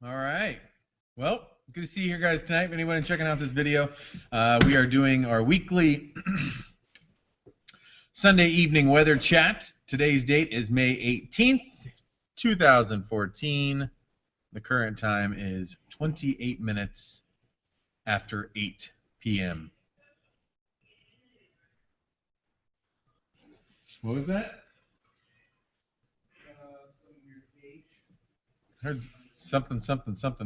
All right. Well, good to see you here guys tonight. If anyone checking out this video, we are doing our weekly Sunday evening weather chat. Today's date is May 18th, 2014. The current time is 28 minutes after 8 p.m. What was that? Heard something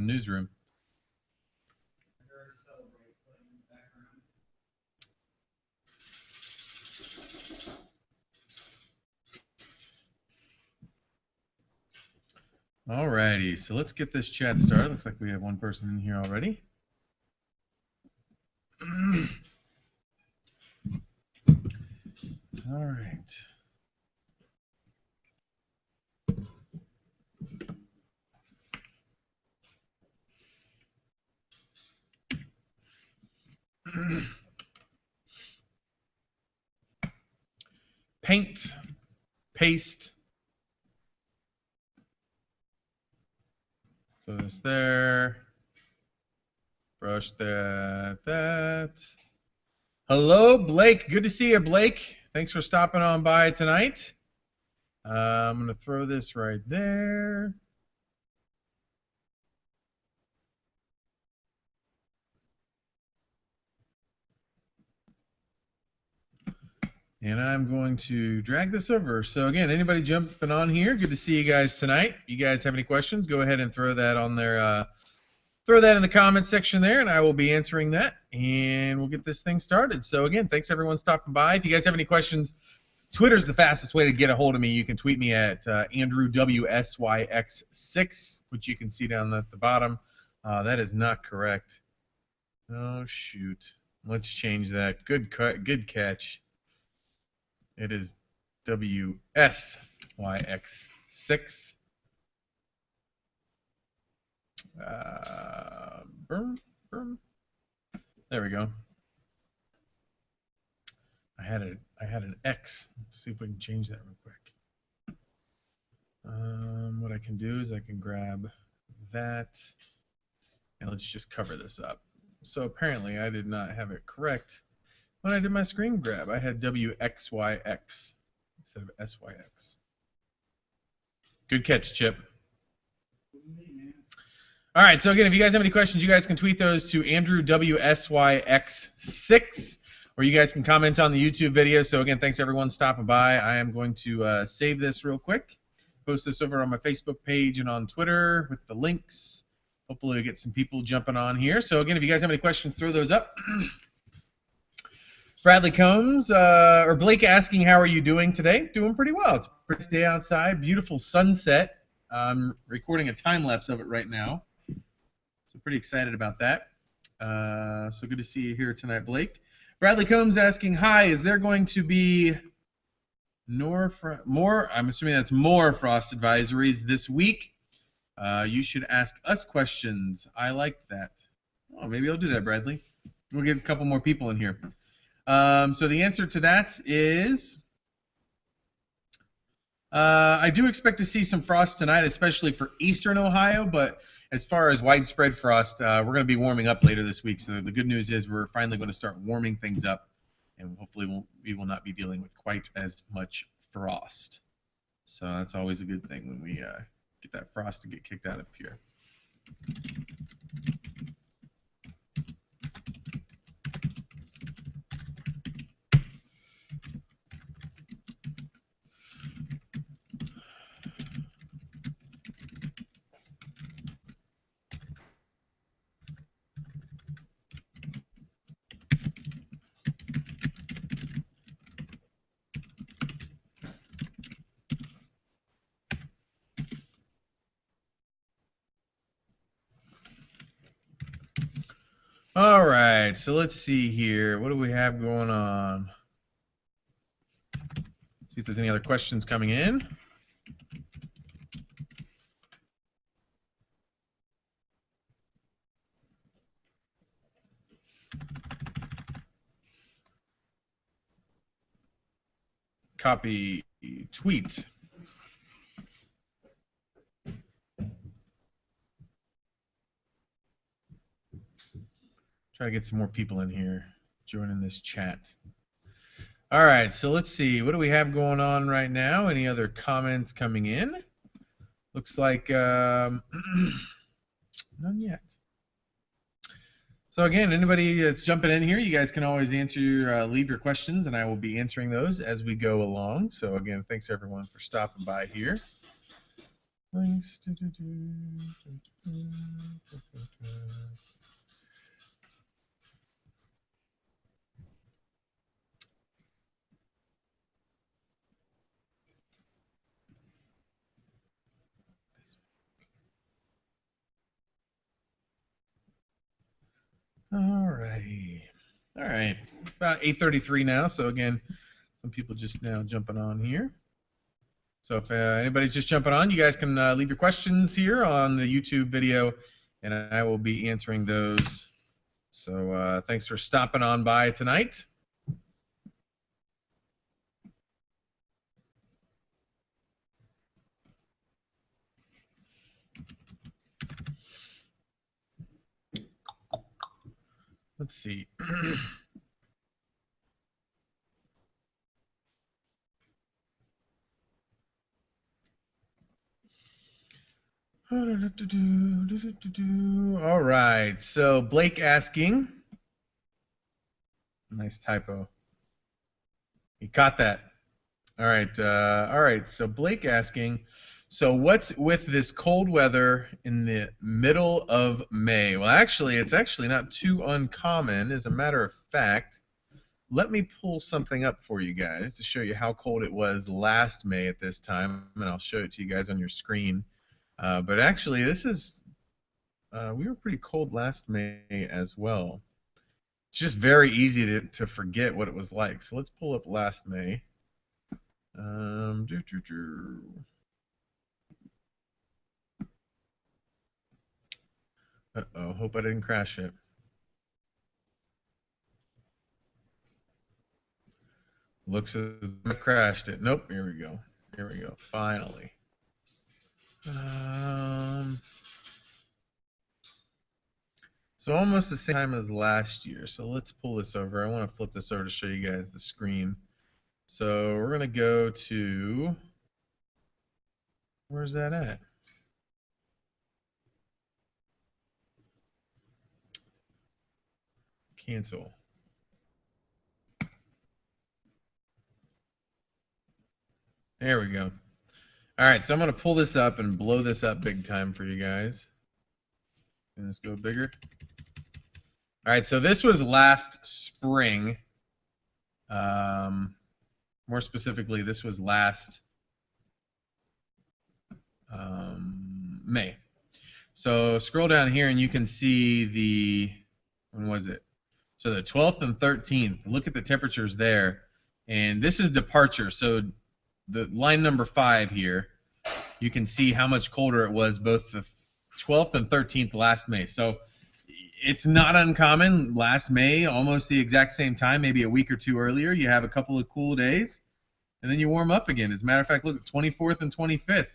newsroom. Alrighty, so let's get this chat started. Looks like we have one person in here already. All right. Paint, paste. So this there. Brush that. Hello, Blake. Good to see you, Blake. Thanks for stopping on by tonight. I'm going to throw this right there. And I'm going to drag this over. So again, anybody jumping on here, good to see you guys tonight. You guys have any questions, go ahead and throw that on there. Throw that in the comments section there, and I will be answering that, and we'll get this thing started. So again, thanks everyone stopping by. If you guys have any questions, Twitter's the fastest way to get a hold of me. You can tweet me at AndrewWSYX6, which you can see down at the bottom. That is not correct. Oh, shoot. Let's change that. Good catch. It is WSYX6. There we go. I had an X. Let's see if we can change that real quick. What I can do is I can grab that, and let's just cover this up. So apparently I did not have it correct when I did my screen grab. I had WXYX instead of SYX. Good catch, Chip. All right, so again, if you guys have any questions, you guys can tweet those to AndrewWSYX6, or you guys can comment on the YouTube video. So again, thanks everyone stopping by. I am going to save this real quick, post this over on my Facebook page and on Twitter with the links. Hopefully we get some people jumping on here. So again, if you guys have any questions, throw those up. Bradley Combs, or Blake asking, how are you doing today? Doing pretty well. It's a pretty day outside. Beautiful sunset. I'm recording a time lapse of it right now. So pretty excited about that. So good to see you here tonight, Blake. Bradley Combs asking, hi, is there going to be more, I'm assuming that's more frost advisories this week? You should ask us questions. I like that. Oh, maybe I'll do that, Bradley. We'll get a couple more people in here. So the answer to that is I do expect to see some frost tonight, especially for eastern Ohio, but as far as widespread frost, we're going to be warming up later this week. So the good news is we're finally going to start warming things up, and hopefully we will not be dealing with quite as much frost. So that's always a good thing when we get that frost to get kicked out of here. All right, so let's see here. What do we have going on? See if there's any other questions coming in. Copy tweet. Try to get some more people in here joining this chat. All right, so let's see. What do we have going on right now? Any other comments coming in? Looks like none yet. So again, anybody that's jumping in here, you guys can always leave your questions, and I will be answering those as we go along. So again, thanks everyone for stopping by here. Thanks. Alrighty. All right. About 8:33 now. So again, some people just now jumping on here. So if anybody's just jumping on, you guys can leave your questions here on the YouTube video, and I will be answering those. So thanks for stopping on by tonight. Let's see. All right. So Blake asking. Nice typo. You caught that. All right. All right. So Blake asking. So what's with this cold weather in the middle of May? Well, actually, it's actually not too uncommon. As a matter of fact, let me pull something up for you guys to show you how cold it was last May at this time, and I'll show it to you guys on your screen. But actually, this is we were pretty cold last May as well. It's just very easy to forget what it was like. So let's pull up last May. Uh-oh, hope I didn't crash it. Looks as if I crashed it. Nope, here we go. Here we go, finally. So almost the same time as last year. So let's pull this over. I want to flip this over to show you guys the screen. So we're going to go to, where's that at? Cancel. There we go. All right, so I'm going to pull this up and blow this up big time for you guys. And let's go bigger. All right, so this was last spring. More specifically, this was last May. So scroll down here and you can see the, when was it? So the 12th and 13th, look at the temperatures there. And this is departure. So the line number 5 here, you can see how much colder it was both the 12th and 13th last May. So it's not uncommon. Last May, almost the exact same time, maybe a week or two earlier, you have a couple of cool days, and then you warm up again. As a matter of fact, look at 24th and 25th.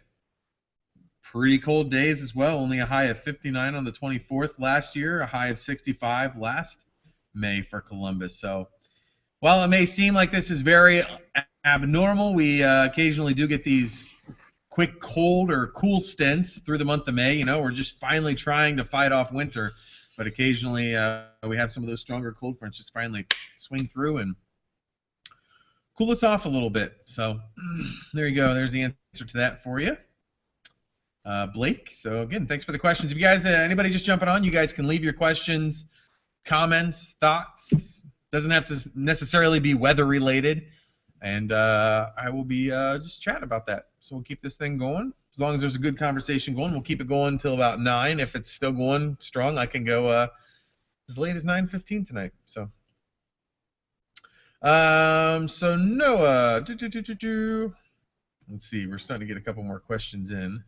Pretty cold days as well. Only a high of 59 on the 24th last year, a high of 65 last May for Columbus. So while it may seem like this is very abnormal, we occasionally do get these quick cold or cool stints through the month of May. You know, we're just finally trying to fight off winter, but occasionally we have some of those stronger cold fronts just finally swing through and cool us off a little bit. So there you go. There's the answer to that for you, Blake. So again, thanks for the questions. If you guys, anybody just jumping on, you guys can leave your questions, comments, thoughts. Doesn't have to necessarily be weather related. And I will be just chatting about that. So we'll keep this thing going. As long as there's a good conversation going, we'll keep it going until about 9. If it's still going strong, I can go as late as 9:15 tonight. So, so Noah, let's see. We're starting to get a couple more questions in.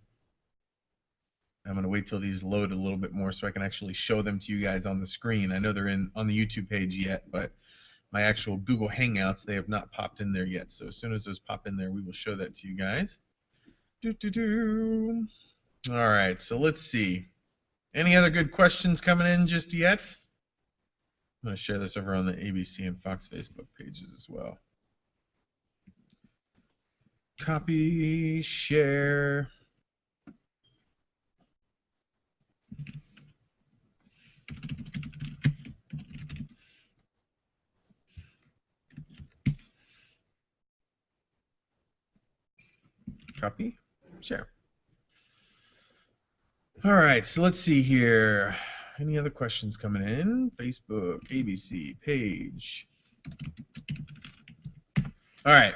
I'm going to wait till these load a little bit more so I can actually show them to you guys on the screen. I know they're on the YouTube page yet, but my actual Google Hangouts, they have not popped in there yet. So as soon as those pop in there, we will show that to you guys. All right, so let's see. Any other good questions coming in just yet? I'm going to share this over on the ABC and Fox Facebook pages as well. Copy, share. Copy, share. All right, so let's see here. Any other questions coming in? Facebook, ABC, page. All right.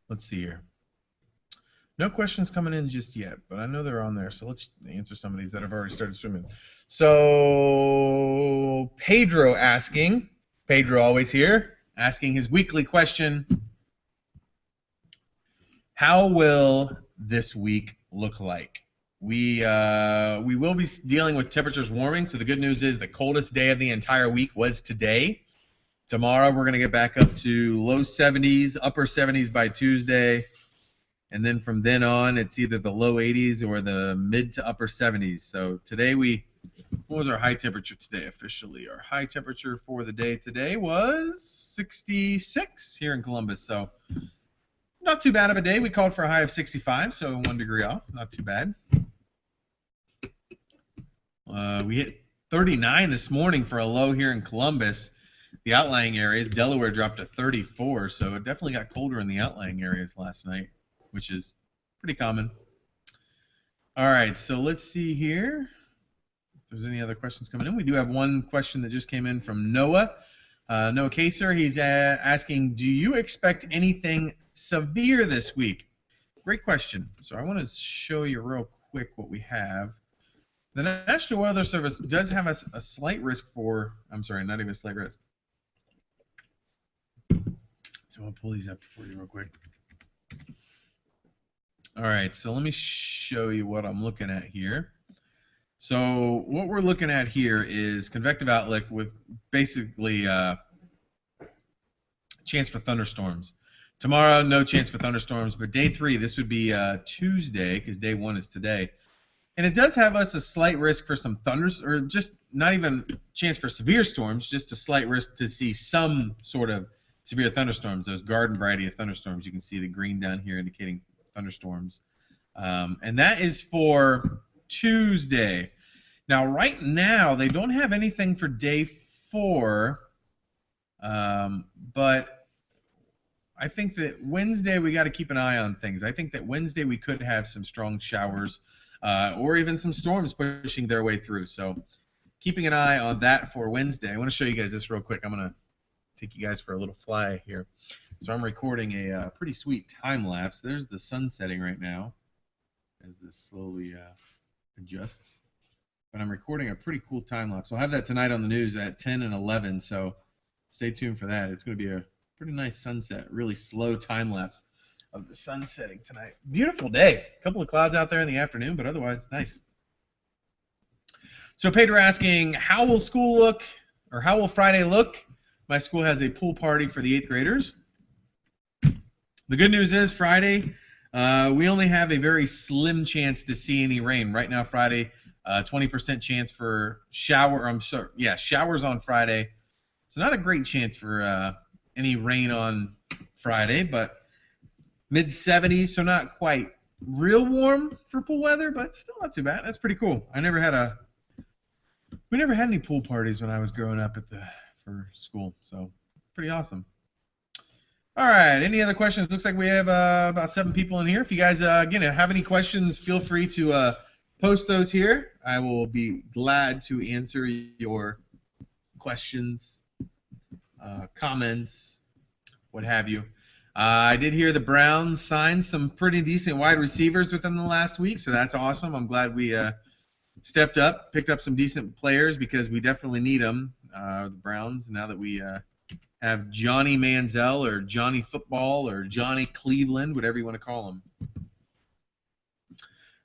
Let's see here. No questions coming in just yet, but I know they're on there, so let's answer some of these that have already started swimming. So Pedro asking, Pedro always here, asking his weekly question, how will this week look like? We will be dealing with temperatures warming, so the good news is the coldest day of the entire week was today. Tomorrow we're going to get back up to low 70s, upper 70s by Tuesday. And then from then on, it's either the low 80s or the mid to upper 70s. So today what was our high temperature today officially? Our high temperature for the day today was 66 here in Columbus. So not too bad of a day. We called for a high of 65, so 1 degree off. Not too bad. We hit 39 this morning for a low here in Columbus. The outlying areas, Delaware dropped to 34, so it definitely got colder in the outlying areas last night, which is pretty common. All right, so let's see here if there's any other questions coming in. We do have one question that just came in from Noah. Noah Kaser, he's asking, do you expect anything severe this week? Great question. So I want to show you real quick what we have. The National Weather Service does have a slight risk for, I'm sorry, not even a slight risk. So I'll pull these up for you real quick. All right, so let me show you what I'm looking at here. So what we're looking at here is convective outlook with basically chance for thunderstorms. Tomorrow, no chance for thunderstorms, but day 3, this would be Tuesday because day 1 is today. And it does have us a slight risk for some thunders, or just not even chance for severe storms, just a slight risk to see some sort of severe thunderstorms, those garden variety of thunderstorms. You can see the green down here indicating thunderstorms. And that is for Tuesday. Now, right now, they don't have anything for day 4, but I think that Wednesday we got to keep an eye on things. I think that Wednesday we could have some strong showers or even some storms pushing their way through. So keeping an eye on that for Wednesday. I want to show you guys this real quick. I'm going to take you guys for a little fly here. So I'm recording a pretty sweet time lapse. There's the sun setting right now as this slowly adjusts. But I'm recording a pretty cool time lapse. I'll have that tonight on the news at 10 and 11, so stay tuned for that. It's going to be a pretty nice sunset, really slow time lapse of the sun setting tonight. Beautiful day. A couple of clouds out there in the afternoon, but otherwise nice. So Pedro asking, how will school look, or how will Friday look? My school has a pool party for the 8th graders. The good news is Friday, we only have a very slim chance to see any rain. Right now, Friday, 20% chance for showers on Friday. So not a great chance for any rain on Friday, but mid-70s, so not quite real warm for pool weather, but still not too bad. That's pretty cool. We never had any pool parties when I was growing up for school, so pretty awesome. All right, any other questions? Looks like we have about 7 people in here. If you guys, again, have any questions, feel free to post those here. I will be glad to answer your questions, comments, what have you. I did hear the Browns signed some pretty decent wide receivers within the last week, so that's awesome. I'm glad we stepped up, picked up some decent players because we definitely need them, the Browns, now that we have Johnny Manziel or Johnny Football or Johnny Cleveland, whatever you want to call him.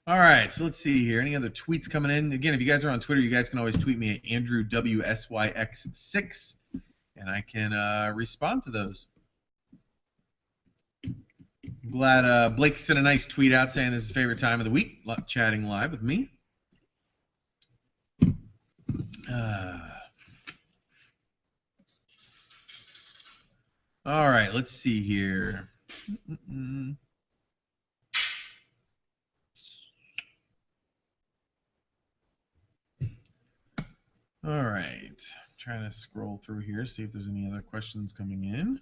All right, so let's see here. Any other tweets coming in? Again, if you guys are on Twitter, you guys can always tweet me at AndrewWSYX6, and I can respond to those. I'm glad Blake sent a nice tweet out saying this is his favorite time of the week, chatting live with me. All right, let's see here. All right, trying to scroll through here, see if there's any other questions coming in.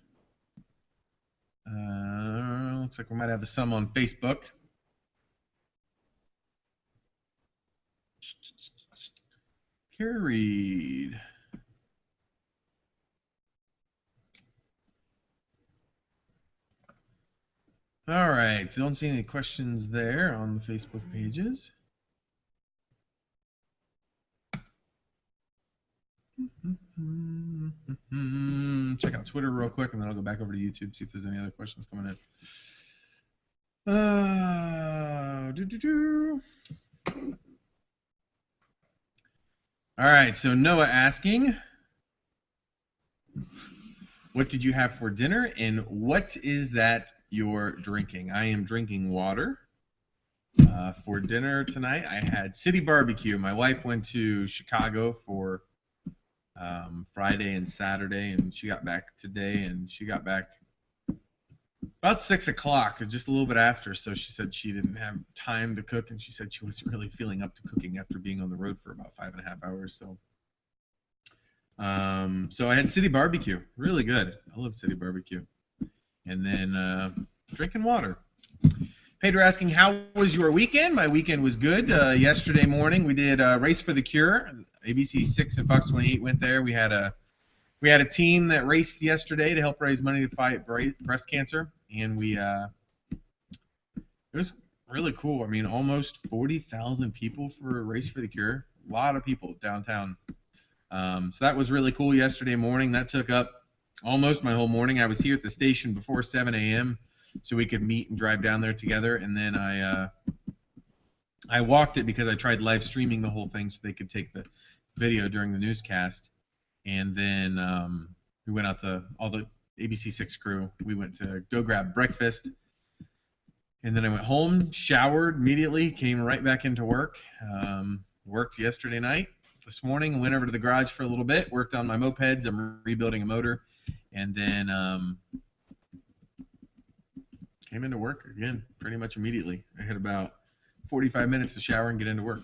Looks like we might have some on Facebook. Carried. All right, don't see any questions there on the Facebook pages. Check out Twitter real quick, and then I'll go back over to YouTube, see if there's any other questions coming in. All right, so Noah asking, what did you have for dinner, and what is that you're drinking? I am drinking water. For dinner tonight, I had City Barbecue. My wife went to Chicago for Friday and Saturday, and she got back today, and she got back about 6 o'clock, just a little bit after, so she said she didn't have time to cook, and she said she wasn't really feeling up to cooking after being on the road for about 5.5 hours. So I had City Barbecue, really good. I love City Barbecue. And then drinking water. Pedro asking, how was your weekend? My weekend was good. Yesterday morning we did Race for the Cure. ABC 6 and Fox 28 went there. We had a team that raced yesterday to help raise money to fight breast cancer, and it was really cool. I mean, almost 40,000 people for Race for the Cure. A lot of people downtown. So that was really cool yesterday morning. That took up almost my whole morning. I was here at the station before 7 a.m. so we could meet and drive down there together, and then I walked it because I tried live streaming the whole thing so they could take the video during the newscast. And then we went out to all the ABC 6 crew. We went to go grab breakfast. And then I went home, showered immediately, came right back into work. Worked yesterday night. This morning, went over to the garage for a little bit, worked on my mopeds. I'm rebuilding a motor. And then came into work again pretty much immediately. I had about 45 minutes to shower and get into work.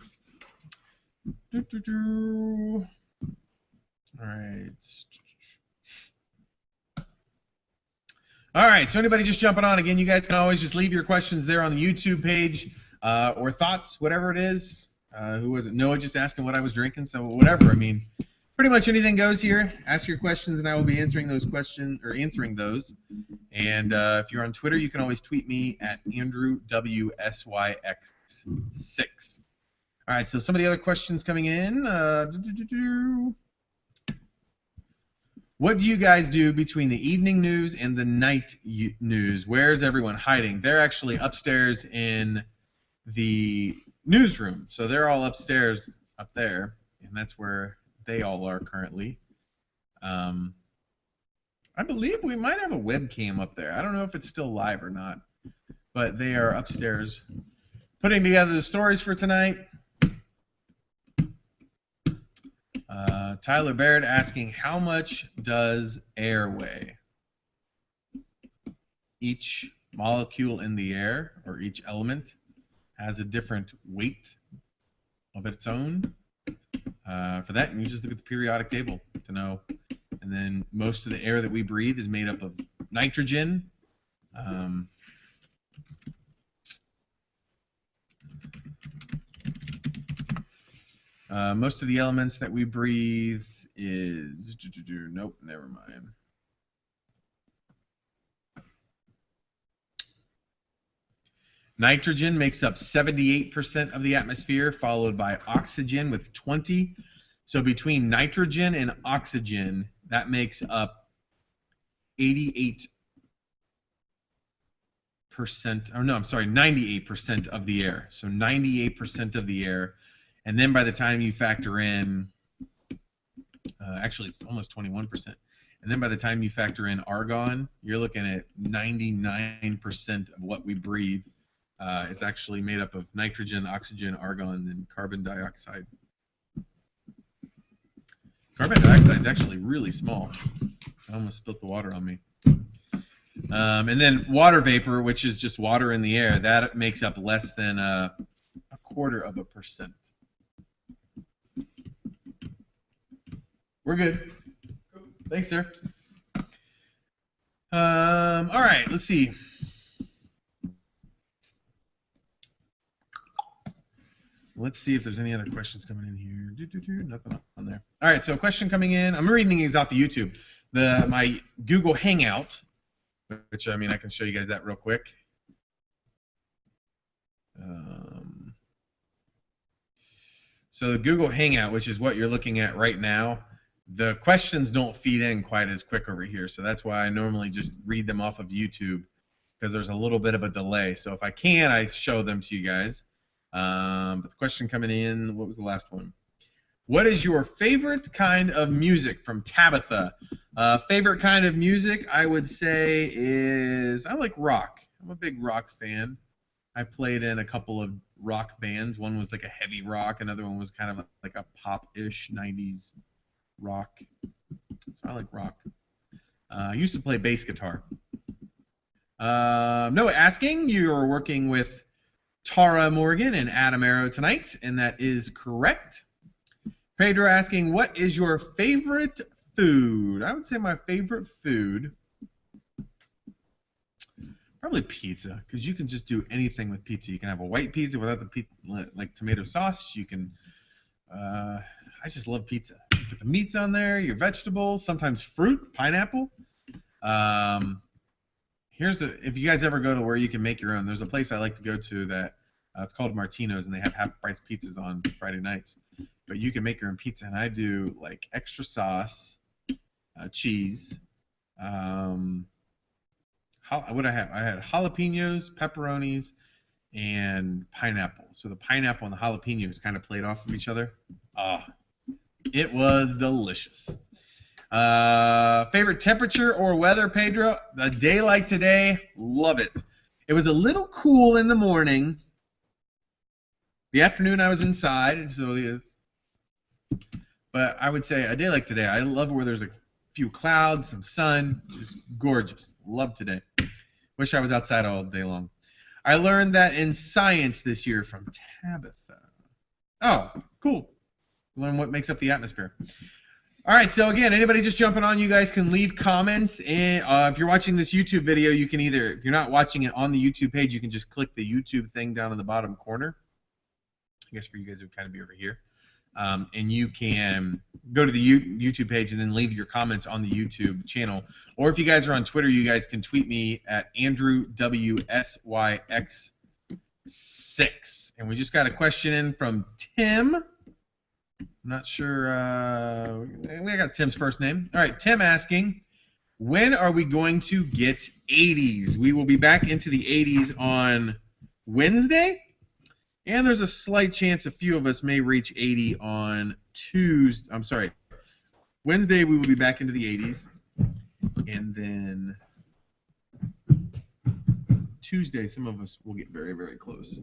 All right, so anybody just jumping on, again, you guys can always just leave your questions there on the YouTube page or thoughts, whatever it is. Who was it? Noah just asking what I was drinking, so whatever. I mean, pretty much anything goes here. Ask your questions, and I will be answering those questions or answering those. And if you're on Twitter, you can always tweet me at AndrewWSYX6. All right, so some of the other questions coming in. What do you guys do between the evening news and the night news? Where's everyone hiding? They're actually upstairs in the newsroom. So they're all upstairs up there, and that's where they all are currently. I believe we might have a webcam up there. I don't know if it's still live or not, but they are upstairs putting together the stories for tonight. Tyler Baird asking, how much does air weigh? Each molecule in the air, or each element, has a different weight of its own. For that, you just look at the periodic table to know. And then most of the air that we breathe is made up of nitrogen. Most of the elements that we breathe is... Nope, never mind. Nitrogen makes up 78% of the atmosphere, followed by oxygen with 20%. So between nitrogen and oxygen, that makes up 98%, or no, I'm sorry, 98% of the air. So 98% of the air. And then by the time you factor in, actually it's almost 21%. And then by the time you factor in argon, you're looking at 99% of what we breathe is actually made up of nitrogen, oxygen, argon, and carbon dioxide. Carbon dioxide is actually really small. I almost spilled the water on me. And then water vapor, which is just water in the air, that makes up less than a 0.25%. We're good. Thanks, sir. All right, let's see. Let's see if there's any other questions coming in here. Nothing on there. All right, so a question coming in. I'm reading these off of YouTube. My Google Hangout, which, I mean, I can show you guys that real quick. So the Google Hangout, which is what you're looking at right now, the questions don't feed in quite as quick over here. So that's why I normally just read them off of YouTube, because there's a little bit of a delay. So if I can, I show them to you guys. But the question coming in, what was the last one? What is your favorite kind of music? From Tabitha. Favorite kind of music, I would say, is I like rock. I'm a big rock fan. I played in a couple of rock bands. One was like a heavy rock. Another one was kind of like a pop-ish 90s rock. So I like rock. I used to play bass guitar. Noah asking, you're working with Tara Morgan and Adam Arrow tonight, and that is correct. Pedro asking, what is your favorite food? I would say my favorite food, probably pizza, because you can just do anything with pizza. You can have a white pizza without the like tomato sauce. You can, I just love pizza. You put the meats on there, your vegetables, sometimes fruit, pineapple. If you guys ever go to where you can make your own, there's a place I like to go to that it's called Martino's, and they have half-price pizzas on Friday nights. But you can make your own pizza, and I do like extra sauce, cheese. What I have? I had jalapenos, pepperonis, and pineapple. So the pineapple and the jalapenos kind of played off of each other. It was delicious. Favorite temperature or weather, Pedro? A day like today, love it. It was a little cool in the morning. The afternoon I was inside, but I would say a day like today, I love where there's a few clouds, some sun, just gorgeous. Love today. Wish I was outside all day long. I learned that in science this year from Tabitha. Oh, cool. Learn what makes up the atmosphere. All right, so again, anybody just jumping on, you guys can leave comments. And if you're watching this YouTube video, you can either, if you're not watching it on the YouTube page, you can just click the YouTube thing down in the bottom corner. I guess for you guys, it would kind of be over here. And you can go to the YouTube page and then leave your comments on the YouTube channel. Or if you guys are on Twitter, you guys can tweet me at AndrewWSYX6. And we just got a question in from Tim. I'm not sure. We got Tim's first name. All right, Tim asking, when are we going to get 80s? We will be back into the 80s on Wednesday. And there's a slight chance a few of us may reach 80 on Tuesday. I'm sorry. Wednesday we will be back into the 80s. And then Tuesday some of us will get very, very close.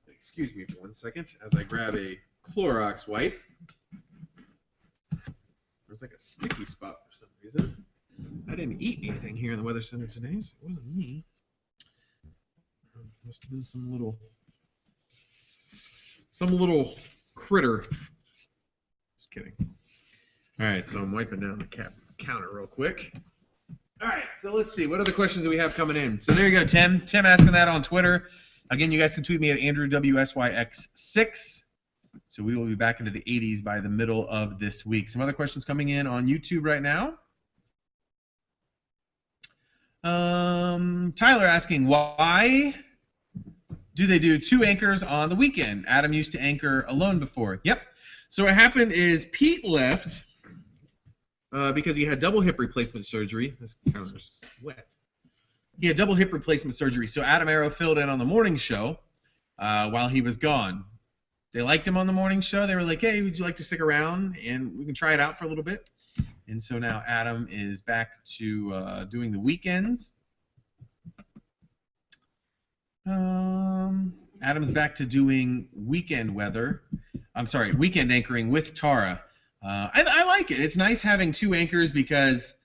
Excuse me for 1 second as I grab a Clorox wipe. There's like a sticky spot for some reason. I didn't eat anything here in the Weather Center today, so it wasn't me. Must have been some little critter. Just kidding. All right, so I'm wiping down the counter real quick. All right, so let's see. What other questions do we have coming in? So there you go, Tim. Tim asking that on Twitter. Again, you guys can tweet me at AndrewWSYX6. So we will be back into the 80s by the middle of this week. Some other questions coming in on YouTube right now. Tyler asking, why do they do two anchors on the weekend? Adam used to anchor alone before. Yep. So what happened is Pete left because he had double hip replacement surgery. This counter's wet. He had double hip replacement surgery. So Adam Arrow filled in on the morning show while he was gone. They liked him on the morning show. They were like, hey, would you like to stick around and we can try it out for a little bit? And so now Adam is back to doing the weekends. Adam's back to doing weekend anchoring with Tara. I like it. It's nice having two anchors because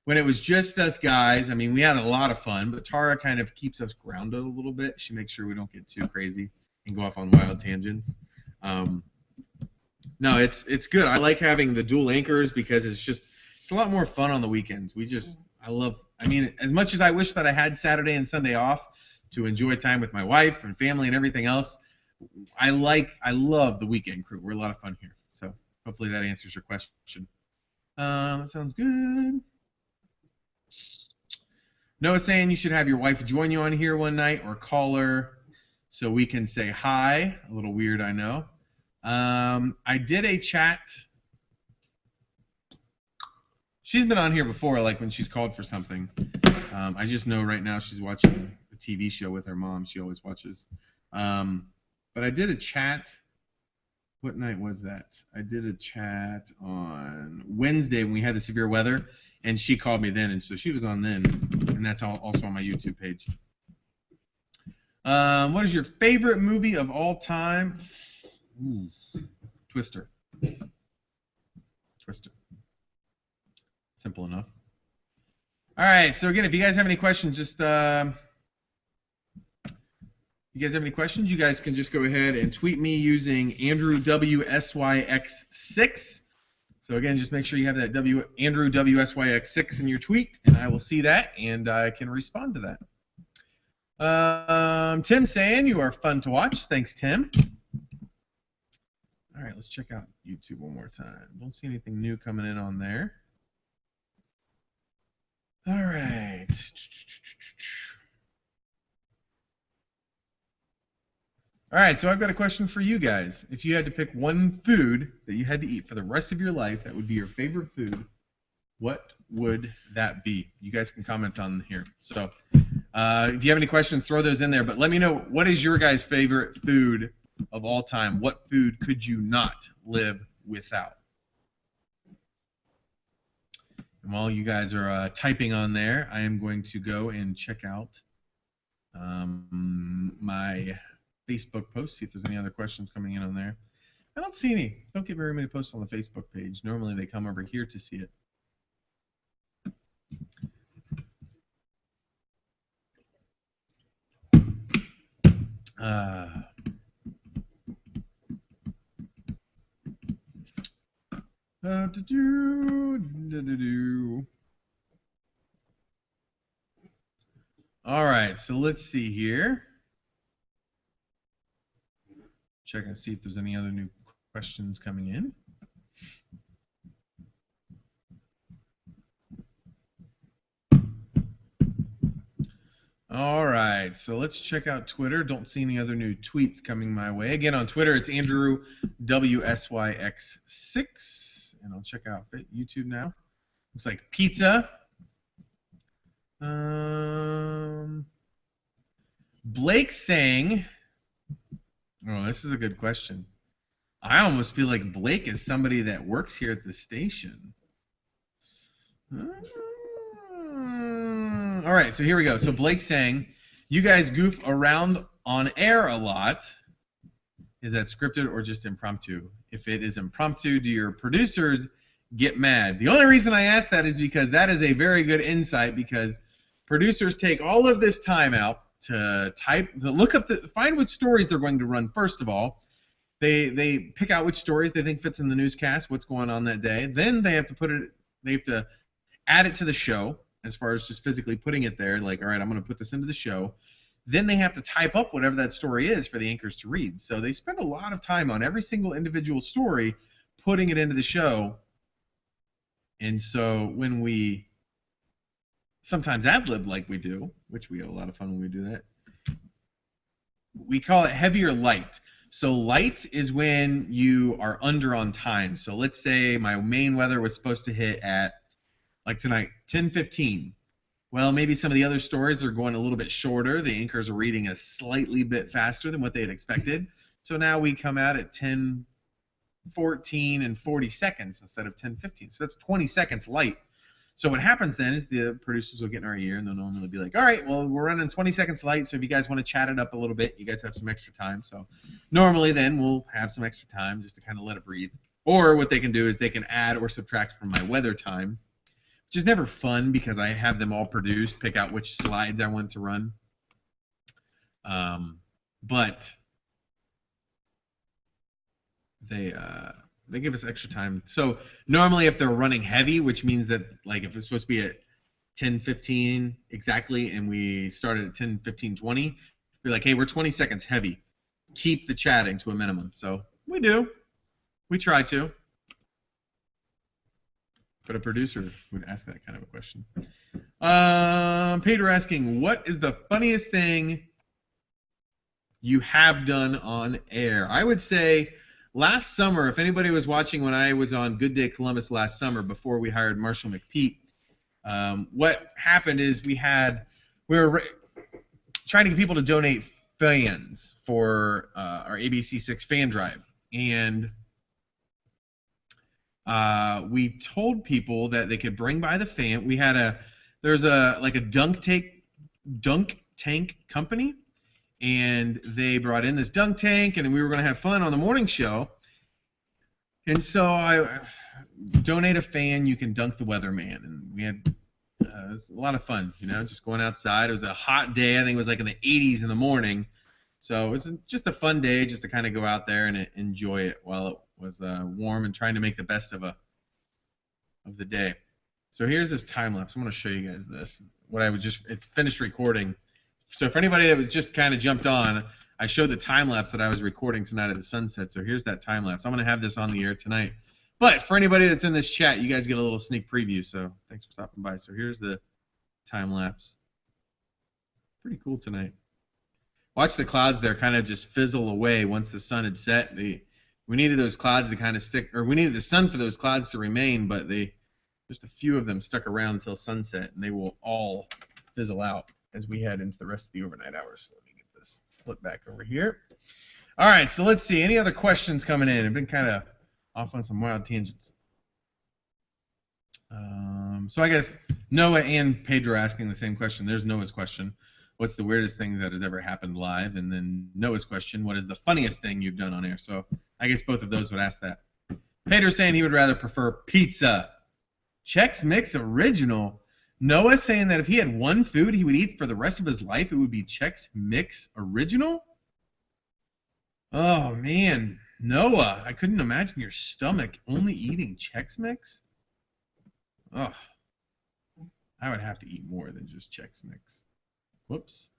when it was just us guys, I mean, we had a lot of fun, but Tara kind of keeps us grounded a little bit. She makes sure we don't get too crazy and go off on wild tangents. No, it's good. I like having the dual anchors because it's a lot more fun on the weekends. I mean, as much as I wish that I had Saturday and Sunday off to enjoy time with my wife and family and everything else, I love the weekend crew. We're a lot of fun here. So hopefully that answers your question. That sounds good. Noah's saying you should have your wife join you on here one night or call her so we can say hi. A little weird, I know. I did a chat. She's been on here before, like when she's called for something. I just know right now she's watching a TV show with her mom. She always watches. But I did a chat. What night was that? I did a chat on Wednesday when we had the severe weather, and she called me then, and so she was on then, and that's also on my YouTube page. What is your favorite movie of all time? Ooh, Twister. Simple enough. All right, so again, if you guys have any questions, you guys can just go ahead and tweet me using AndrewWSYX6. So again, just make sure you have that AndrewWSYX6 in your tweet, and I will see that, and I can respond to that. Tim saying you are fun to watch. Thanks, Tim. All right, let's check out YouTube one more time. Don't see anything new coming in on there. All right. All right, so I've got a question for you guys. If you had to pick one food that you had to eat for the rest of your life that would be your favorite food, what would that be? You guys can comment on here. So if you have any questions, throw those in there. But let me know, what is your guys' favorite food of all time? What food could you not live without? And while you guys are typing on there, I am going to go and check out my Facebook post, see if there's any other questions coming in on there. I don't see any. Don't get very many posts on the Facebook page. Normally they come over here to see it. All right, so let's see here. Check and see if there's any other new questions coming in. All right, so let's check out Twitter. Don't see any other new tweets coming my way. Again, on Twitter, it's Andrew WSYX6. And I'll check out YouTube now. Looks like pizza. Blake saying, oh, this is a good question. I almost feel like Blake is somebody that works here at the station. All right, so here we go. So Blake's saying, you guys goof around on air a lot. Is that scripted or just impromptu? If it is impromptu, do your producers get mad? The only reason I ask that is because that is a very good insight, because producers take all of this time out to look up, find which stories they're going to run first of all. They pick out which stories they think fits in the newscast, what's going on that day. Then they have to add it to the show, as far as just physically putting it there, like, all right, I'm going to put this into the show. Then they have to type up whatever that story is for the anchors to read. So they spend a lot of time on every single individual story, putting it into the show. And so when we sometimes ad-lib like we do, which we have a lot of fun when we do that, we call it heavy or light. So light is when you are under on time. So let's say my main weather was supposed to hit at, like tonight, 10:15. Well, maybe some of the other stories are going a little bit shorter. The anchors are reading a slightly bit faster than what they had expected. So now we come out at 10:14 and 40 seconds instead of 10:15. So that's 20 seconds light. So what happens then is the producers will get in our ear and they'll normally be like, all right, well, we're running 20 seconds light, so if you guys want to chat it up a little bit, you guys have some extra time. So normally then we'll have some extra time just to kind of let it breathe. Or what they can do is they can add or subtract from my weather time, which is never fun because I have them all produced, pick out which slides I want to run. But they give us extra time. So normally if they're running heavy, which means that like if it's supposed to be at 10:15 exactly and we started at 10:15:20, we're like, hey, we're 20 seconds heavy. Keep the chatting to a minimum. So we do. We try to. But a producer would ask that kind of a question. Peter asking, what is the funniest thing you have done on air? I would say last summer, if anybody was watching when I was on Good Day Columbus last summer before we hired Marshall McPeak, what happened is we were trying to get people to donate fans for our ABC6 fan drive. And we told people that they could bring by the fan. There's a dunk tank company, and they brought in this dunk tank, and we were going to have fun on the morning show. And so I donate a fan, you can dunk the weatherman, and we had it was a lot of fun, just going outside. It was a hot day. I think it was like in the 80s in the morning. So it was just a fun day just to kind of go out there and enjoy it while it was warm and trying to make the best of the day. So here's this time lapse. I'm going to show you guys this. It's finished recording. So for anybody that was just kind of jumped on, I showed the time lapse that I was recording tonight at the sunset. So here's that time lapse. I'm going to have this on the air tonight. But for anybody that's in this chat, you guys get a little sneak preview. So thanks for stopping by. So here's the time lapse. Pretty cool tonight. Watch the clouds there kind of just fizzle away once the sun had set. We needed those clouds to kind of stick, or we needed the sun for those clouds to remain, but just a few of them stuck around until sunset, and they will all fizzle out as we head into the rest of the overnight hours. So let me get this flip back over here. All right, so let's see. Any other questions coming in? I've been kind of off on some wild tangents. So I guess Noah and Pedro are asking the same question. There's Noah's question. What's the weirdest thing that has ever happened live? And then Noah's question, what is the funniest thing you've done on air? So I guess both of those would ask that. Pedro's saying he would rather prefer pizza. Chex Mix Original. Noah saying that if he had one food he would eat for the rest of his life, it would be Chex Mix Original? Oh, man. Noah, I couldn't imagine your stomach only eating Chex Mix. Oh, I would have to eat more than just Chex Mix. Whoops.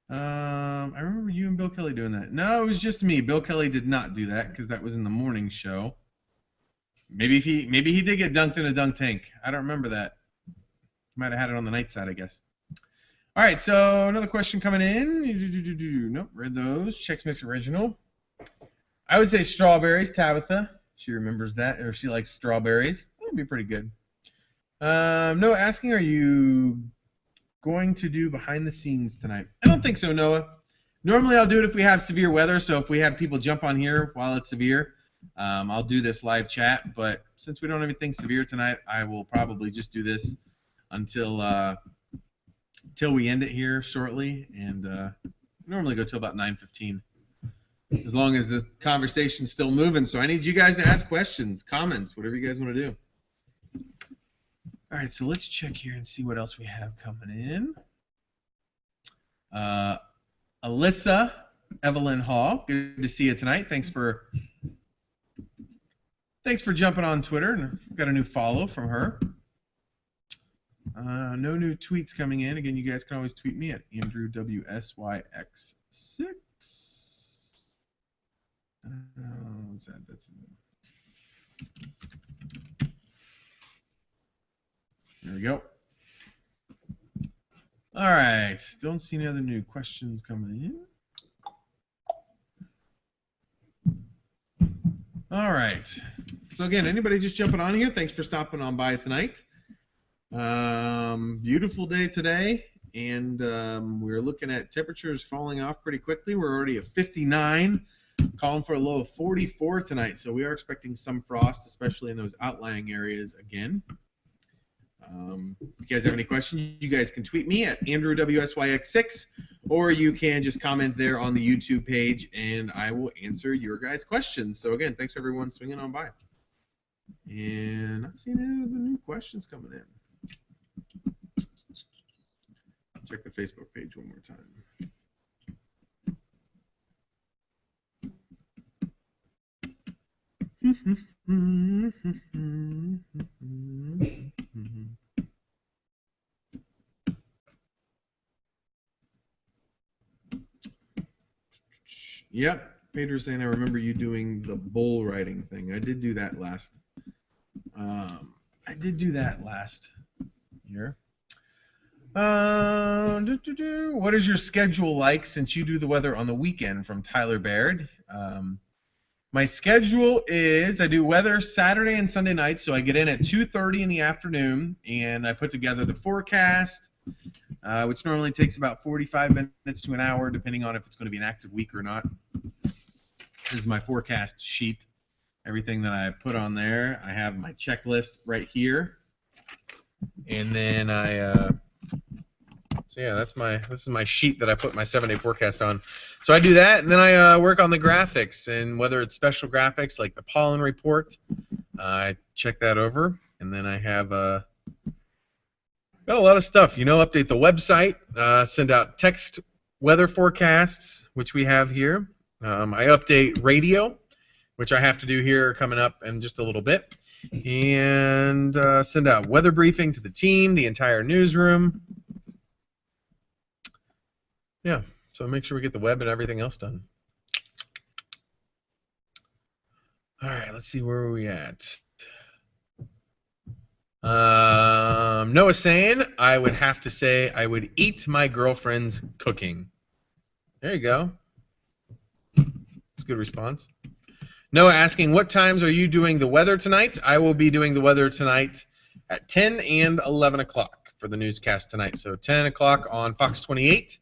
I remember you and Bill Kelly doing that. No, it was just me. Bill Kelly did not do that because that was in the morning show. Maybe he did get dunked in a dunk tank. I don't remember that. Might have had it on the night side, I guess. All right, so another question coming in. Nope, read those. Chex Mix Original. I would say strawberries. Tabitha, she remembers that, or she likes strawberries. That would be pretty good. Noah asking, are you going to do behind the scenes tonight? I don't think so, Noah. Normally I'll do it if we have severe weather, so if we have people jump on here while it's severe, I'll do this live chat. But since we don't have anything severe tonight, I will probably just do this until we end it here shortly, and normally go till about 9:15, as long as the conversation's still moving. So I need you guys to ask questions, comments, whatever you guys want to do. All right, so let's check here and see what else we have coming in. Alyssa Evelyn Hall, good to see you tonight. Thanks for jumping on Twitter, and I've got a new follow from her. No new tweets coming in. Again, you guys can always tweet me at AndrewWSYX6. What's that? That's there we go. All right. Don't see any other new questions coming in. All right. So again, anybody just jumping on here, thanks for stopping on by tonight. Beautiful day today, and we're looking at temperatures falling off pretty quickly. We're already at 59, calling for a low of 44 tonight, so we are expecting some frost, especially in those outlying areas again. If you guys have any questions, you guys can tweet me at AndrewWSYX6, or you can just comment there on the YouTube page, and I will answer your guys' questions. So again, thanks everyone swinging on by. And not seeing any of the new questions coming in. Check the Facebook page one more time. Yep, Peter's saying I remember you doing the bull riding thing. I did do that last. Year. What is your schedule like since you do the weather on the weekend? From Tyler Baird. My schedule is I do weather Saturday and Sunday nights, so I get in at 2:30 in the afternoon, and I put together the forecast, which normally takes about 45 minutes to an hour, depending on if it's going to be an active week or not. This is my forecast sheet. Everything that I put on there, I have my checklist right here, and then so yeah, this is my sheet that I put my 7-day forecast on. So I do that, and then I work on the graphics, and whether it's special graphics like the pollen report, I check that over, and then I have got a lot of stuff. Update the website, send out text weather forecasts, which we have here. I update radio, which I have to do here coming up in just a little bit, and send out weather briefing to the team, the entire newsroom. Yeah, so make sure we get the web and everything else done. All right, let's see, where are we at? Noah saying, I would have to say I would eat my girlfriend's cooking. There you go. That's a good response. Noah asking, what times are you doing the weather tonight? I will be doing the weather tonight at 10 and 11 o'clock for the newscast tonight. So 10 o'clock on Fox 28.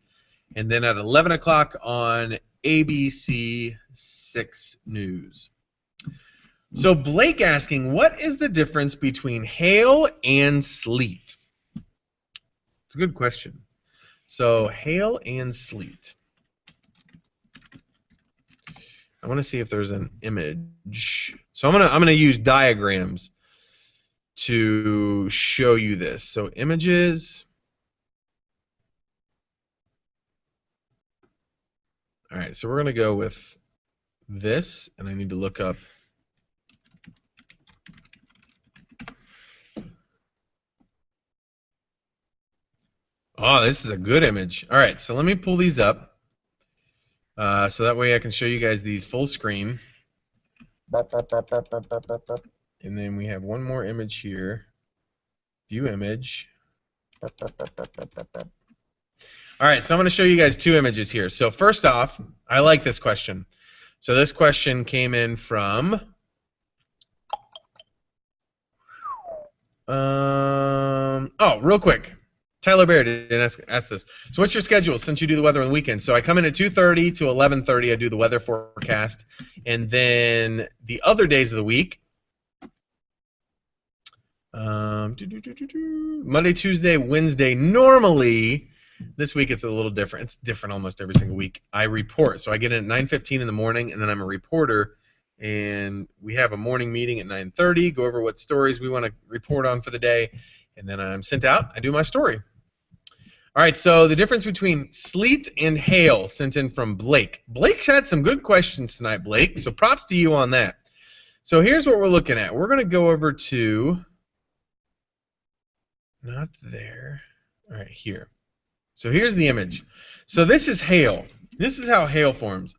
And then at 11 o'clock on ABC 6 News. So Blake asking, what is the difference between hail and sleet? It's a good question. So hail and sleet. I want to see if there's an image. So I'm gonna use diagrams to show you this. So images. All right, so we're going to go with this, and I need to look up. Oh, this is a good image. All right, so let me pull these up so that way I can show you guys these full screen. And then we have one more image here. View image. All right, so I'm going to show you guys two images here. So first off, I like this question. So this question came in from real quick. Tyler Baird didn't ask this. So what's your schedule since you do the weather on the weekend? So I come in at 2:30 to 11:30. I do the weather forecast. And then the other days of the week, Monday, Tuesday, Wednesday, normally. This week it's a little different. It's different almost every single week. I report. So I get in at 9:15 in the morning, and then I'm a reporter, and we have a morning meeting at 9:30, go over what stories we want to report on for the day, and then I'm sent out. I do my story. All right, so the difference between sleet and hail sent in from Blake. Blake's had some good questions tonight, Blake, so props to you on that. So here's what we're looking at. We're going to go over to, not there, all right, here. So here's the image. So this is hail. This is how hail forms.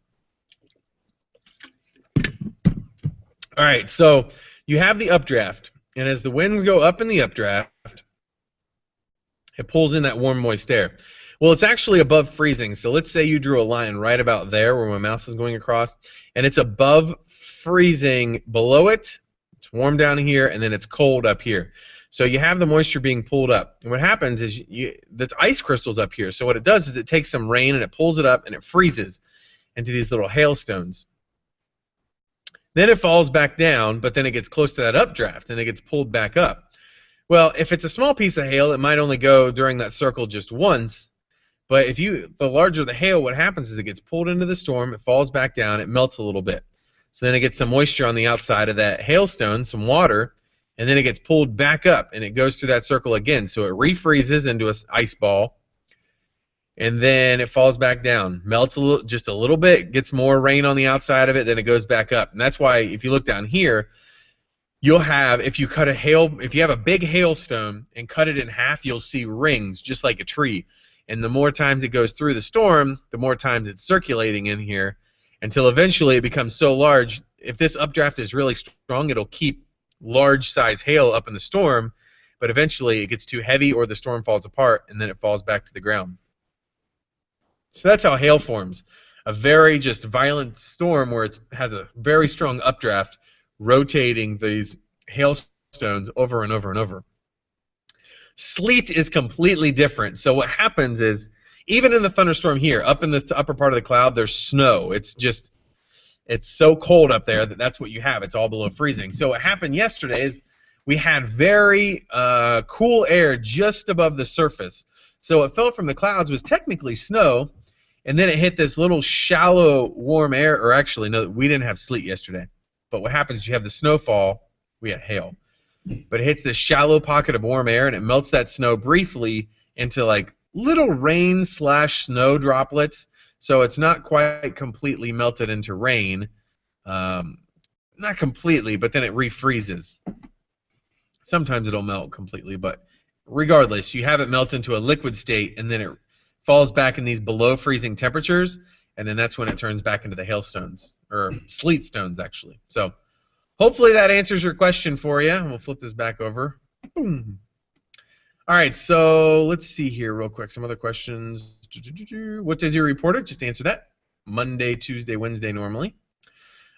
All right, so you have the updraft, and as the winds go up in the updraft, it pulls in that warm, moist air. Well, it's actually above freezing. So let's say you drew a line right about there where my mouse is going across, and it's above freezing below it. It's warm down here, and then it's cold up here. So you have the moisture being pulled up. And what happens is that's ice crystals up here. So what it does is it takes some rain and it pulls it up and it freezes into these little hailstones. Then it falls back down, but then it gets close to that updraft and it gets pulled back up. Well, if it's a small piece of hail, it might only go during that circle just once. But the larger the hail, what happens is it gets pulled into the storm, it falls back down, it melts a little bit. So then it gets some moisture on the outside of that hailstone, some water, and then it gets pulled back up, and it goes through that circle again. So it refreezes into an ice ball, and then it falls back down, melts just a little bit, gets more rain on the outside of it, then it goes back up. And that's why if you look down here, you'll have, if you have a big hailstone and cut it in half, you'll see rings just like a tree. And the more times it goes through the storm, the more times it's circulating in here, until eventually it becomes so large. If this updraft is really strong, it'll keep large size hail up in the storm, but eventually it gets too heavy or the storm falls apart and then it falls back to the ground. So that's how hail forms. A very just violent storm where it has a very strong updraft rotating these hailstones over and over and over. Sleet is completely different. So what happens is, even in the thunderstorm here, up in the upper part of the cloud, there's snow. It's so cold up there that's what you have. It's all below freezing. So what happened yesterday is we had very cool air just above the surface. So what fell from the clouds was technically snow, and then it hit this little shallow warm air, or actually, no, we didn't have sleet yesterday. But what happens is you have the snowfall, we had hail. But it hits this shallow pocket of warm air, and it melts that snow briefly into like little rain/snow droplets. So it's not quite completely melted into rain. Not completely, but then it refreezes. Sometimes it'll melt completely, but regardless, you have it melt into a liquid state, and then it falls back in these below freezing temperatures, and then that's when it turns back into the hailstones, or sleet stones, actually. So hopefully that answers your question for you. We'll flip this back over. Boom. All right, so let's see here real quick. Some other questions. What does your reporter? Just answer that. Monday, Tuesday, Wednesday normally.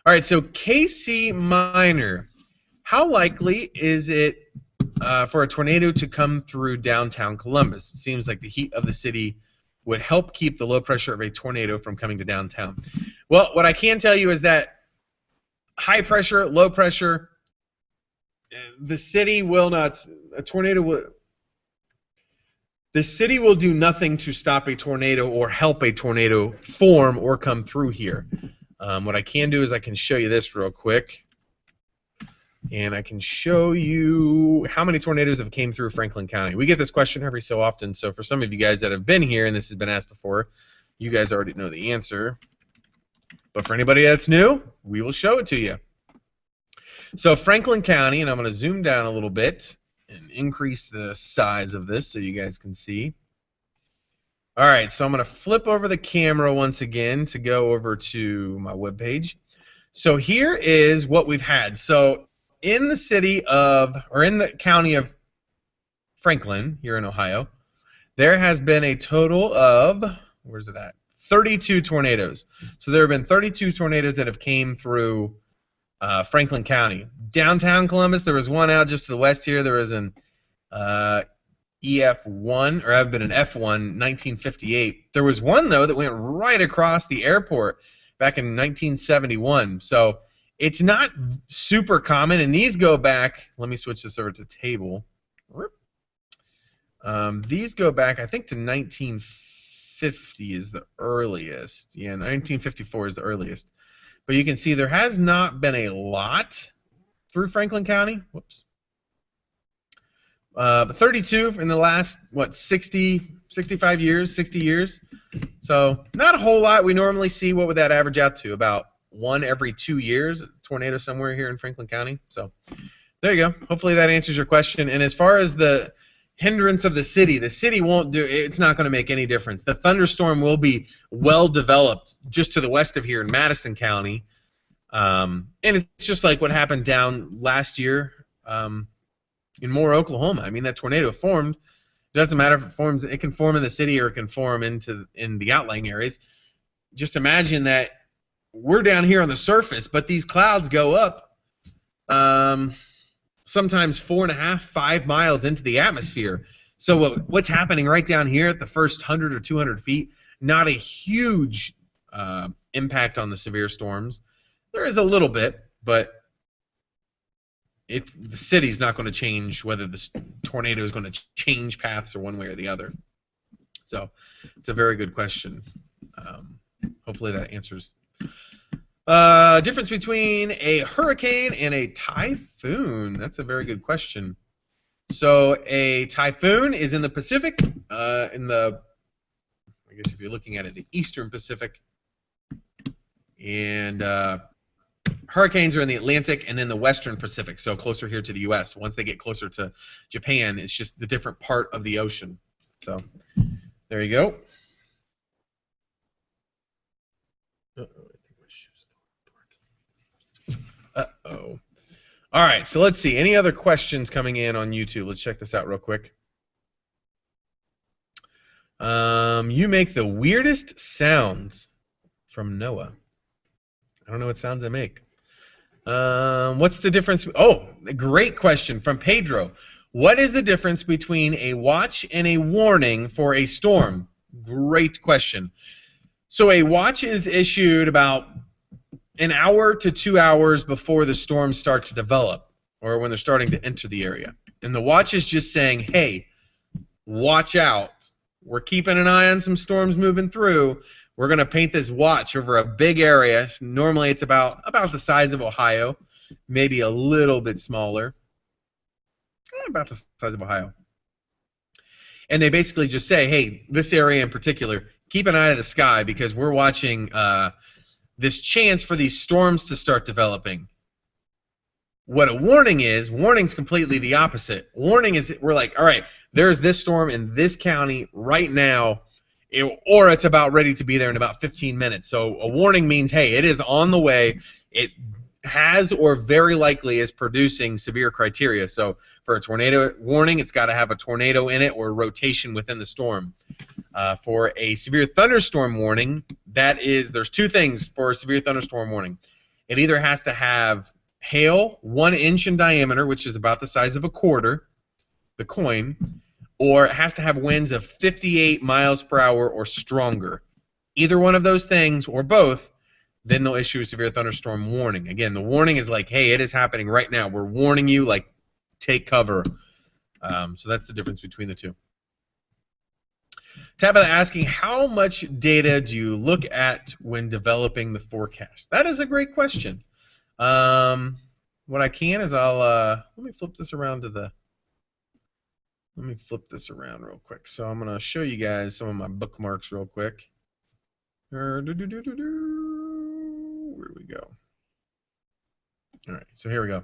All right, so Casey Minor. How likely is it for a tornado to come through downtown Columbus? It seems like the heat of the city would help keep the low pressure of a tornado from coming to downtown. Well, what I can tell you is that high pressure, low pressure, the city will not, the city will do nothing to stop a tornado or help a tornado form or come through here. What I can do is I can show you this real quick. And I can show you how many tornadoes have came through Franklin County. We get this question every so often, so for some of you guys that have been here and this has been asked before, you guys already know the answer. But for anybody that's new, we will show it to you. So Franklin County, and I'm going to zoom down a little bit and increase the size of this so you guys can see. All right, so I'm going to flip over the camera once again to go over to my webpage. So here is what we've had. So in the city of, or in the county of Franklin, here in Ohio, there has been a total of, where's it at? 32 tornadoes. So there have been 32 tornadoes that have came through Franklin County. Downtown Columbus, there was one out just to the west here. There was an EF1, or I've been an F1, 1958. There was one, though, that went right across the airport back in 1971. So it's not super common, and these go back, let me switch this over to table. These go back, I think, to 1950 is the earliest. Yeah, 1954 is the earliest. But you can see there has not been a lot through Franklin County. Whoops. But 32 in the last, 65 years, 60 years. So not a whole lot. We normally see, what would that average out to? About one every 2 years, a tornado somewhere here in Franklin County. So there you go. Hopefully that answers your question. And as far as the hindrance of the city won't do, it's not going to make any difference. The thunderstorm will be well developed just to the west of here in Madison County. And it's just like what happened down last year in Moore, Oklahoma. I mean, that tornado formed. It doesn't matter if it forms, it can form in the city or it can form in the outlying areas. Just imagine that we're down here on the surface, but these clouds go up sometimes 4.5, 5 miles into the atmosphere. So what's happening right down here at the first 100 or 200 feet, not a huge impact on the severe storms. There is a little bit, but the city's not going to change whether the tornado is going to change paths or one way or the other. So it's a very good question. Hopefully that answers. Difference between a hurricane and a typhoon. That's a very good question. So a typhoon is in the Pacific, I guess if you're looking at it, the Eastern Pacific. And hurricanes are in the Atlantic and then the Western Pacific, so closer here to the U.S. Once they get closer to Japan, it's just the different part of the ocean. So there you go. Uh-oh. All right, so let's see. Any other questions coming in on YouTube? Let's check this out real quick. You make the weirdest sounds from Noah. I don't know what sounds I make. What's the difference? Oh, a great question from Pedro. What is the difference between a watch and a warning for a storm? Great question. So a watch is issued about an hour to 2 hours before the storms start to develop, or when they're starting to enter the area. And the watch is just saying, hey, watch out. We're keeping an eye on some storms moving through. We're going to paint this watch over a big area. Normally it's about the size of Ohio, maybe a little bit smaller. About the size of Ohio. And they basically just say, hey, this area in particular, keep an eye to the sky because we're watching this chance for these storms to start developing. What a warning is, warning's completely the opposite. Warning is we're like, all right, there's this storm in this county right now, or it's about ready to be there in about 15 minutes. So a warning means, hey, it is on the way. It has or very likely is producing severe criteria. So for a tornado warning, it's got to have a tornado in it or a rotation within the storm. For a severe thunderstorm warning, there's two things for a severe thunderstorm warning. It either has to have hail 1 inch in diameter, which is about the size of a quarter, the coin, or it has to have winds of 58 miles per hour or stronger. Either one of those things or both, then they'll issue a severe thunderstorm warning. Again, the warning is like, hey, it is happening right now. We're warning you, like, take cover. So that's the difference between the two. Tabitha asking, how much data do you look at when developing the forecast? That is a great question. What I can is let me flip this around real quick. So I'm going to show you guys some of my bookmarks real quick. Where do we go? All right, so here we go.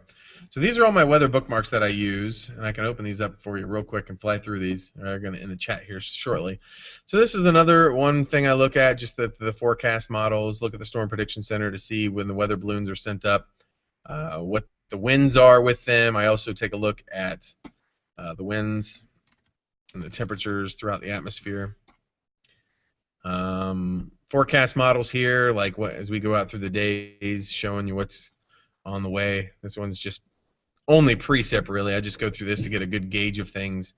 So these are all my weather bookmarks that I use, and I can open these up for you real quick and fly through these. They're going to in the chat here shortly. So this is another one thing I look at, just the forecast models. Look at the Storm Prediction Center to see when the weather balloons are sent up, what the winds are with them. I also take a look at the winds and the temperatures throughout the atmosphere. Forecast models here, like as we go out through the days, showing you what's on the way. This one's just only precip, really. I just go through this to get a good gauge of things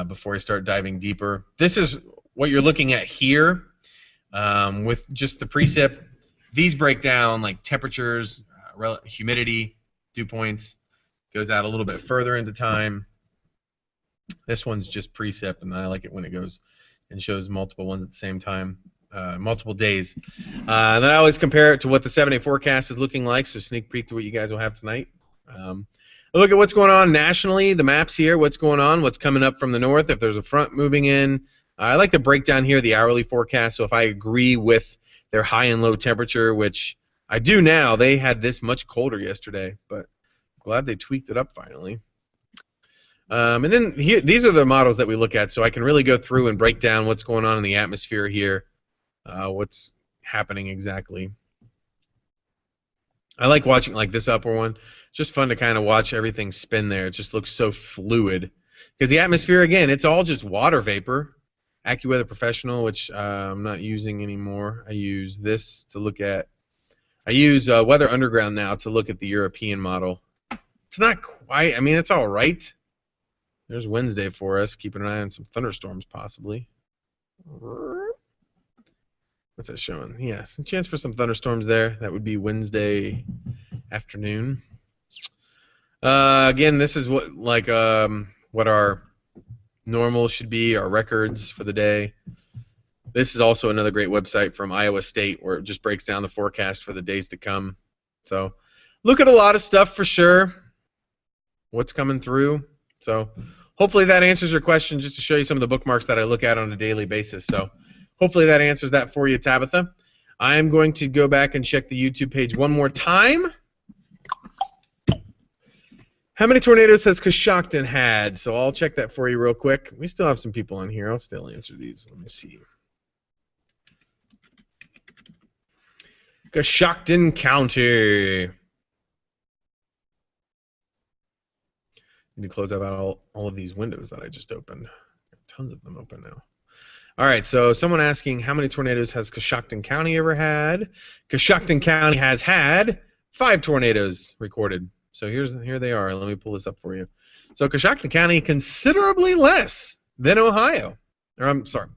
before I start diving deeper. This is what you're looking at here with just the precip. These break down like temperatures, humidity, dew points. Goes out a little bit further into time. This one's just precip, and I like it when it goes and shows multiple ones at the same time. Multiple days. Then I always compare it to what the 7-day forecast is looking like, so sneak peek to what you guys will have tonight. Look at what's going on nationally, the maps here, what's going on, what's coming up from the north, if there's a front moving in. I like to break down here the hourly forecast, so if I agree with their high and low temperature, which I do now, they had this much colder yesterday, but I'm glad they tweaked it up finally. And then here, these are the models that we look at, so I can really go through and break down what's going on in the atmosphere here. What's happening exactly. I like watching like this upper one. It's just fun to kind of watch everything spin there. It just looks so fluid. Because the atmosphere, again, it's all just water vapor. AccuWeather Professional, which I'm not using anymore. I use this to look at. I use Weather Underground now to look at the European model. It's not quite, I mean, it's all right. There's Wednesday for us. Keeping an eye on some thunderstorms possibly. What's that showing? Yeah, some chance for some thunderstorms there. That would be Wednesday afternoon. Again, this is what our normal should be, our records for the day. This is also another great website from Iowa State where it just breaks down the forecast for the days to come. So look at a lot of stuff for sure, what's coming through. So hopefully that answers your question, just to show you some of the bookmarks that I look at on a daily basis. So hopefully that answers that for you, Tabitha. I'm going to go back and check the YouTube page one more time. How many tornadoes has Coshocton had? So I'll check that for you real quick. We still have some people on here. I'll still answer these. Let me see. Coshocton County. Need to close out all of these windows that I just opened. Tons of them open now. All right, so someone asking how many tornadoes has Coshocton County ever had? Coshocton County has had 5 tornadoes recorded. So here they are. Let me pull this up for you. So Coshocton County, considerably less than Ohio. Or I'm sorry,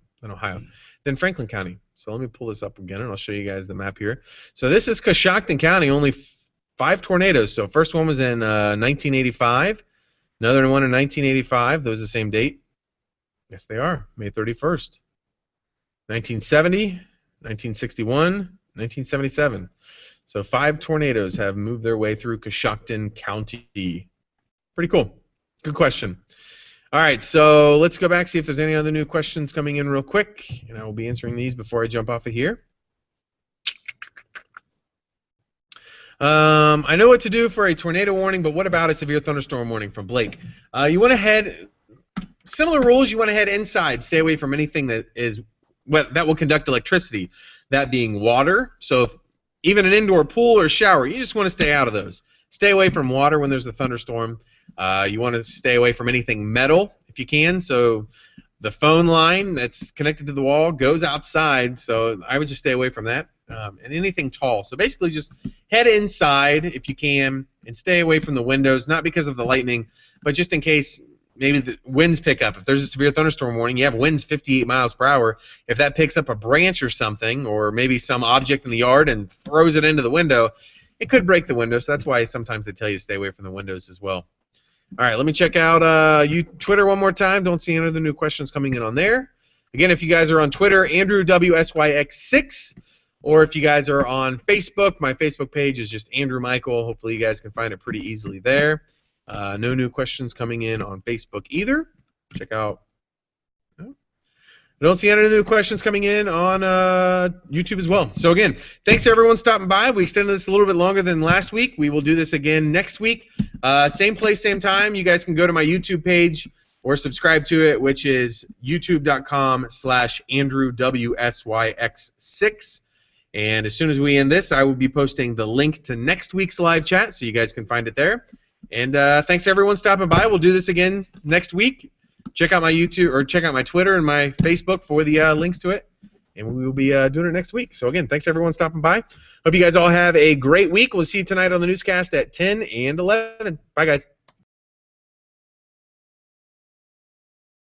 than Franklin County. So let me pull this up again, and I'll show you guys the map here. So this is Coshocton County, only 5 tornadoes. So first one was in 1985. Another one in 1985. Those are the same date. Yes, they are. May 31st. 1970, 1961, 1977. So 5 tornadoes have moved their way through Coshocton County. Pretty cool. Good question. All right, so let's go back, see if there's any other new questions coming in real quick, and I will be answering these before I jump off of here. I know what to do for a tornado warning, but what about a severe thunderstorm warning from Blake? You want to head, similar rules, you want to head inside. Stay away from anything that will conduct electricity, that being water. So if, even an indoor pool or shower, you just want to stay out of those. Stay away from water when there's a thunderstorm. You want to stay away from anything metal if you can. So the phone line that's connected to the wall goes outside, so I would just stay away from that. And anything tall. So basically just head inside if you can and stay away from the windows, not because of the lightning, but just in case maybe the winds pick up. If there's a severe thunderstorm warning, you have winds 58 miles per hour. If that picks up a branch or something, or maybe some object in the yard and throws it into the window, it could break the window. So that's why sometimes they tell you to stay away from the windows as well. All right, let me check out Twitter one more time. Don't see any other new questions coming in on there. Again, if you guys are on Twitter, Andrew WSYX6, or if you guys are on Facebook, my Facebook page is just Andrew Michael. Hopefully you guys can find it pretty easily there. No new questions coming in on Facebook either. Check out. I don't see any new questions coming in on YouTube as well. So again, thanks to everyone stopping by. We extended this a little bit longer than last week. We will do this again next week. Same place, same time. You guys can go to my YouTube page or subscribe to it, which is youtube.com/AndrewWSYX6. And as soon as we end this, I will be posting the link to next week's live chat, so you guys can find it there. And thanks to everyone stopping by. We'll do this again next week. Check out my YouTube or check out my Twitter and my Facebook for the links to it, and we will be doing it next week. So again, thanks everyone stopping by. Hope you guys all have a great week. We'll see you tonight on the newscast at 10 and 11. Bye, guys.